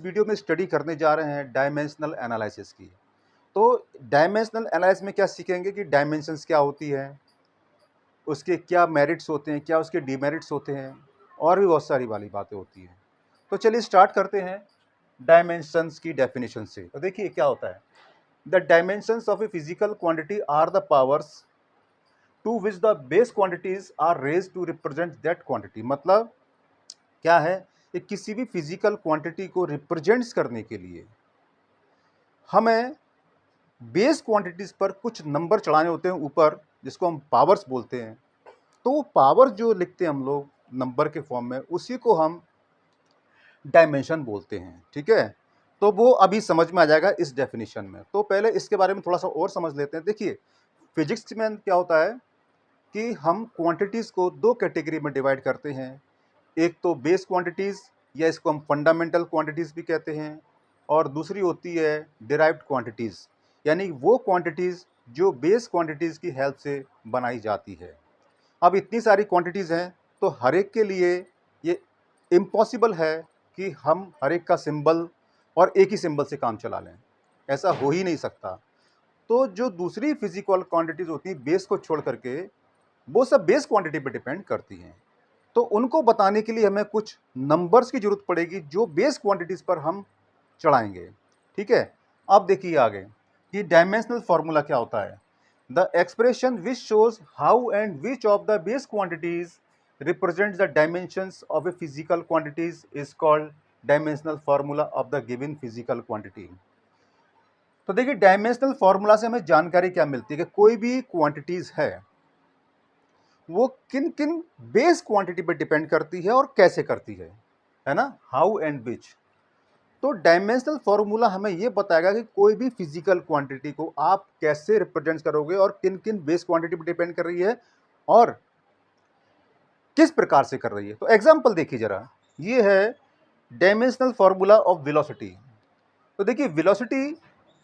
Video में study करने जा रहे हैं डायमेंशनल एनालिसिस की। तो डायमेंशनल एनालिसिस में क्या सीखेंगे कि डायमेंशंस क्या होती है, उसके क्या मेरिट्स होते हैं, क्या उसके डिमेरिट्स होते हैं, और भी बहुत सारी वाली बातें होती हैं। तो चलिए स्टार्ट करते हैं डायमेंशंस की डेफिनेशन से। तो देखिए क्या होता है, the dimensions of a physical quantity are the powers to which the base quantities are raise to represent that quantity. मतलब क्या है कि किसी भी फिजिकल क्वांटिटी को रिप्रेजेंट्स करने के लिए हमें बेस क्वांटिटीज पर कुछ नंबर चढ़ाने होते हैं ऊपर, जिसको हम पावर्स बोलते हैं। तो वो पावर जो लिखते हैं हम लोग नंबर के फॉर्म में, उसी को हम डायमेंशन बोलते हैं। ठीक है, तो वो अभी समझ में आ जाएगा इस डेफिनेशन में। तो पहले इसके बारे में थोड़ा सा और समझ लेते हैं। देखिए फिजिक्स में क्या होता है कि हम क्वांटिटीज को दो कैटेगरी में डिवाइड करते हैं। एक तो बेस क्वांटिटीज, या इसको हम फंडामेंटल क्वांटिटीज भी कहते हैं, और दूसरी होती है डिराइव्ड क्वांटिटीज, यानी वो क्वांटिटीज जो बेस क्वांटिटीज की हेल्प से बनाई जाती है। अब इतनी सारी क्वांटिटीज हैं, तो हर एक के लिए ये इम्पॉसिबल है कि हम हर एक का सिंबल और एक ही सिंबल से काम चला लें, ऐसा हो ही नहीं सकता। तो जो दूसरी फिजिकल क्वांटिटीज होती हैं बेस को छोड़ करके, वो सब बेस क्वांटिटी पे डिपेंड करती हैं। तो उनको बताने के लिए हमें कुछ नंबर्स की जरूरत पड़ेगी जो बेस क्वांटिटीज पर हम चढ़ाएंगे। ठीक है, अब देखिए आगे कि डायमेंशनल फॉर्मूला क्या होता है। The expression which shows how and which of the base quantities represent the dimensions of a physical quantities is called dimensional formula of the given physical quantity. तो देखिए डायमेंशनल फॉर्मूला से हमें जानकारी क्या मिलती है कि कोई भी क्वांटिटीज है वो किन किन बेस क्वांटिटी पर डिपेंड करती है और कैसे करती है ना, हाउ एंड विच। तो डायमेंशनल फॉर्मूला हमें ये बताएगा कि कोई भी फिजिकल क्वांटिटी को आप कैसे रिप्रेजेंट करोगे और किन किन बेस क्वांटिटी पर डिपेंड कर रही है और किस प्रकार से कर रही है। तो एग्जांपल देखिए जरा, ये है डायमेंशनल फॉर्मूला ऑफ वेलोसिटी। तो देखिए वेलोसिटी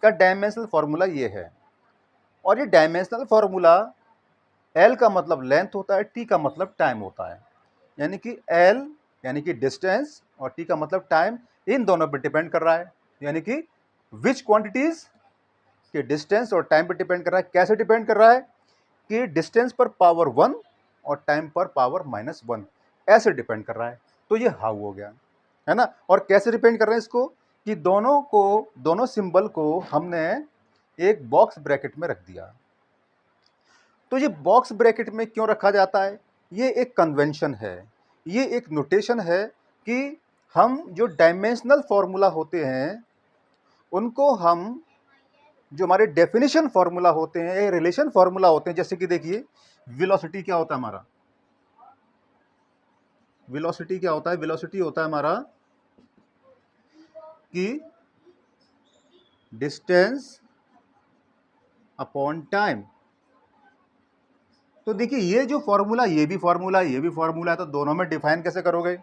का डायमेंशनल फॉर्मूला ये है, और ये डायमेंशनल फॉर्मूला एल का मतलब लेंथ होता है, टी का मतलब टाइम होता है। यानी कि एल यानी कि डिस्टेंस और टी का मतलब टाइम, इन दोनों पर डिपेंड कर रहा है। यानी कि विच क्वांटिटीज के डिस्टेंस और टाइम पर डिपेंड कर रहा है। कैसे डिपेंड कर रहा है कि डिस्टेंस पर पावर 1 और टाइम पर पावर -1, ऐसे डिपेंड कर रहा है। तो ये हाउ हो गया, है ना। और कैसे डिपेंड कर रहे हैं इसको, कि दोनों सिंबल को हमने एक बॉक्स ब्रैकेट में रख दिया। तो ये बॉक्स ब्रैकेट में क्यों रखा जाता है, ये एक कन्वेंशन है, ये एक नोटेशन है कि हम जो डायमेंशनल फॉर्मूला होते हैं उनको हम, जो हमारे डेफिनेशन फॉर्मूला होते हैं, रिलेशन फॉर्मूला होते हैं, जैसे कि देखिए वेलोसिटी क्या होता है हमारा, वेलोसिटी क्या होता है, वेलोसिटी होता है हमारा कि डिस्टेंस अपॉन टाइम। तो देखिए ये जो फॉर्मूला, ये भी फॉर्मूला है, ये भी फॉर्मूला है, तो दोनों में डिफाइन कैसे करोगे,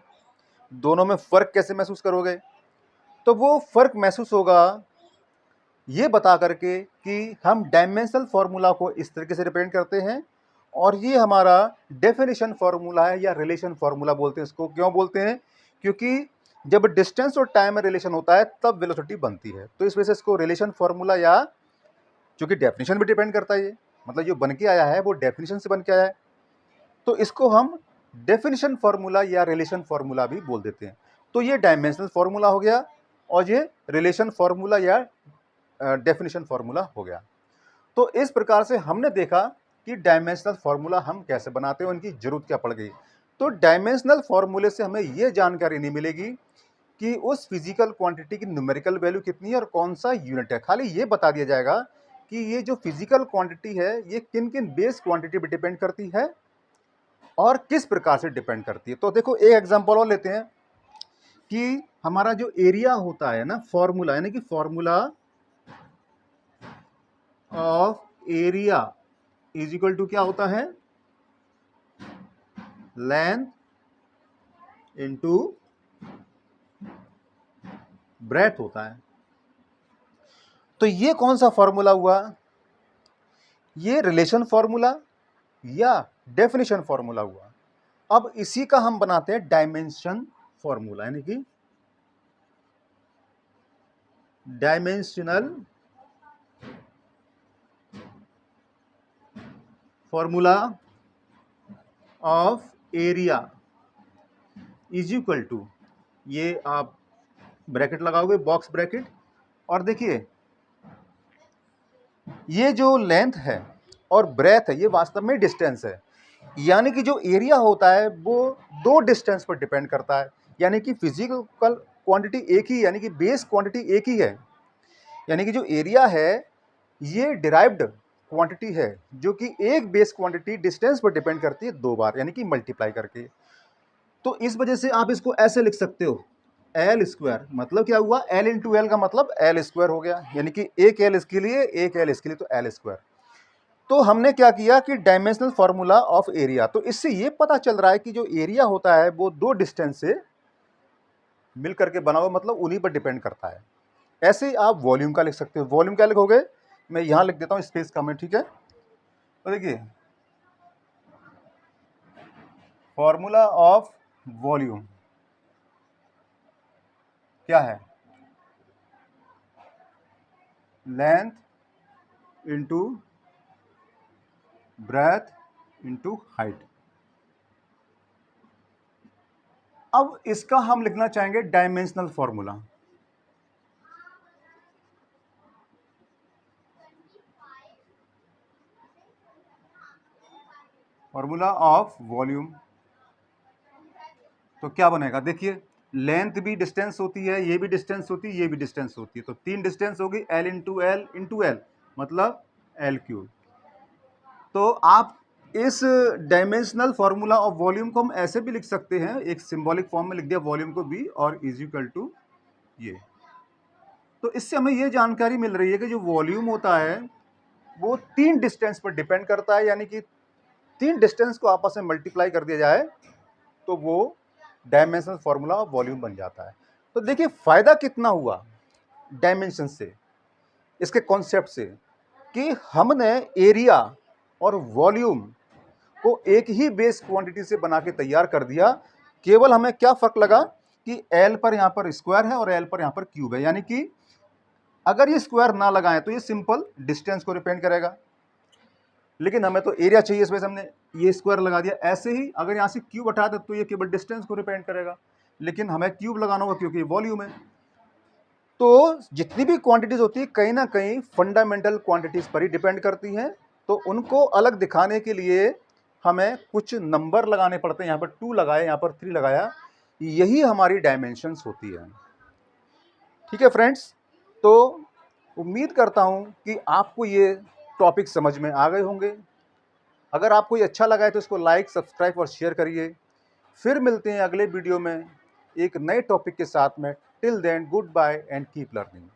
दोनों में फर्क कैसे महसूस करोगे। तो वो फर्क महसूस होगा ये बता करके कि हम डायमेंशनल फॉर्मूला को इस तरीके से रिप्रेजेंट करते हैं, और ये हमारा डेफिनेशन फॉर्मूला है या रिलेशन फॉर्मूला बोलते हैं। इसको क्यों बोलते हैं, क्योंकि जब डिस्टेंस और टाइम में रिलेशन होता है तब वेलोसिटी बनती है। तो इस वजह से इसको रिलेशन फॉर्मूला, या चूंकि डेफिनेशन भी डिपेंड करता है, ये मतलब जो बन के आया है वो डेफिनेशन से बन के आया है, तो इसको हम डेफिनेशन फॉर्मूला या रिलेशन फॉर्मूला भी बोल देते हैं। तो ये डायमेंशनल फॉर्मूला हो गया, और ये रिलेशन फॉर्मूला या डेफिनेशन फॉर्मूला हो गया। तो इस प्रकार से हमने देखा कि डायमेंशनल फॉर्मूला हम कैसे बनाते हैं, उनकी जरूरत क्या पड़ गई। तो डायमेंशनल फॉर्मूले से हमें यह जानकारी नहीं मिलेगी कि उस फिजिकल क्वांटिटी की न्यूमेरिकल वैल्यू कितनी है और कौन सा यूनिट है। खाली ये बता दिया जाएगा कि ये जो फिजिकल क्वांटिटी है ये किन किन बेस क्वांटिटी पर डिपेंड करती है और किस प्रकार से डिपेंड करती है। तो देखो एक एग्जांपल और लेते हैं कि हमारा जो एरिया होता है ना, फॉर्मूला यानी कि formula of area is equal to क्या होता है, लेंथ इनटू ब्रेथ होता है। तो ये कौन सा फॉर्मूला हुआ, ये रिलेशन फॉर्मूला या डेफिनेशन फॉर्मूला हुआ। अब इसी का हम बनाते हैं डायमेंशन फॉर्मूला, यानी कि dimensional formula of area is equal to, ये आप ब्रैकेट लगाओगे, बॉक्स ब्रैकेट, और देखिए ये जो लेंथ है और ब्रेथ है ये वास्तव में डिस्टेंस है, यानी कि जो एरिया होता है वो दो डिस्टेंस पर डिपेंड करता है, यानी कि फिजिकल क्वांटिटी एक ही, यानी कि बेस क्वांटिटी एक ही है, यानी कि जो एरिया है ये डिराइव्ड क्वांटिटी है जो कि एक बेस क्वांटिटी डिस्टेंस पर डिपेंड करती है दो बार, यानी कि मल्टीप्लाई करके। तो इस वजह से आप इसको ऐसे लिख सकते हो, एल स्क्वायर, मतलब क्या हुआ, एल इंटू एल का मतलब एल स्क्वायर हो गया, यानी कि एक एल इसके लिए एक एल इसके लिए, तो एल स्क्वायर। तो हमने क्या किया कि डायमेंशनल फार्मूला ऑफ एरिया, तो इससे ये पता चल रहा है कि जो एरिया होता है वो दो डिस्टेंस से मिल करके बना हुआ, मतलब उन्हीं पर डिपेंड करता है। ऐसे ही आप वॉल्यूम का लिख सकते हो, वॉल्यूम क्या लिखोगे, मैं यहां लिख देता हूं स्पेस का में, ठीक है। तो देखिए फॉर्मूला ऑफ वॉल्यूम क्या है, length into breadth into height. अब इसका हम लिखना चाहेंगे dimensional formula. Formula of volume तो क्या बनेगा, देखिए लेंथ भी डिस्टेंस होती है, ये भी डिस्टेंस होती है, ये भी डिस्टेंस होती है, तो तीन डिस्टेंस होगी, एल इंटू एल मतलब एल क्यूब। तो आप इस डायमेंशनल फॉर्मूला ऑफ वॉल्यूम को हम ऐसे भी लिख सकते हैं, एक सिंबॉलिक फॉर्म में लिख दिया वॉल्यूम को बी और इज इक्वल टू ये। तो इससे हमें ये जानकारी मिल रही है कि जो वॉल्यूम होता है वो तीन डिस्टेंस पर डिपेंड करता है, यानी कि तीन डिस्टेंस को आपस में मल्टीप्लाई कर दिया जाए तो वो डायमेंशनल फॉर्मूला ऑफ वॉल्यूम बन जाता है। तो देखिए फायदा कितना हुआ डायमेंशन से, इसके कॉन्सेप्ट से, कि हमने एरिया और वॉल्यूम को एक ही बेस क्वांटिटी से बना के तैयार कर दिया। केवल हमें क्या फर्क लगा कि एल पर यहाँ पर स्क्वायर है और एल पर यहाँ पर क्यूब है, यानी कि अगर ये स्क्वायर ना लगाएं तो ये सिंपल डिस्टेंस को रिप्रेजेंट करेगा, लेकिन हमें तो एरिया चाहिए, इस वजह से हमने ये स्क्वायर लगा दिया। ऐसे ही अगर यहाँ से क्यूब हटा दे तो ये केवल डिस्टेंस को रिप्रेजेंट करेगा, लेकिन हमें क्यूब लगाना होगा क्योंकि वॉल्यूम है। तो जितनी भी क्वांटिटीज होती है कहीं ना कहीं फंडामेंटल क्वांटिटीज पर ही डिपेंड करती हैं, तो उनको अलग दिखाने के लिए हमें कुछ नंबर लगाने पड़ते हैं, यहाँ पर 2 लगाया, यहाँ पर 3 लगाया, यही हमारी डायमेंशंस होती है। ठीक है फ्रेंड्स, तो उम्मीद करता हूँ कि आपको ये टॉपिक समझ में आ गए होंगे। अगर आपको ये अच्छा लगा है तो इसको लाइक, सब्सक्राइब और शेयर करिए। फिर मिलते हैं अगले वीडियो में एक नए टॉपिक के साथ में। Till then goodbye and keep learning.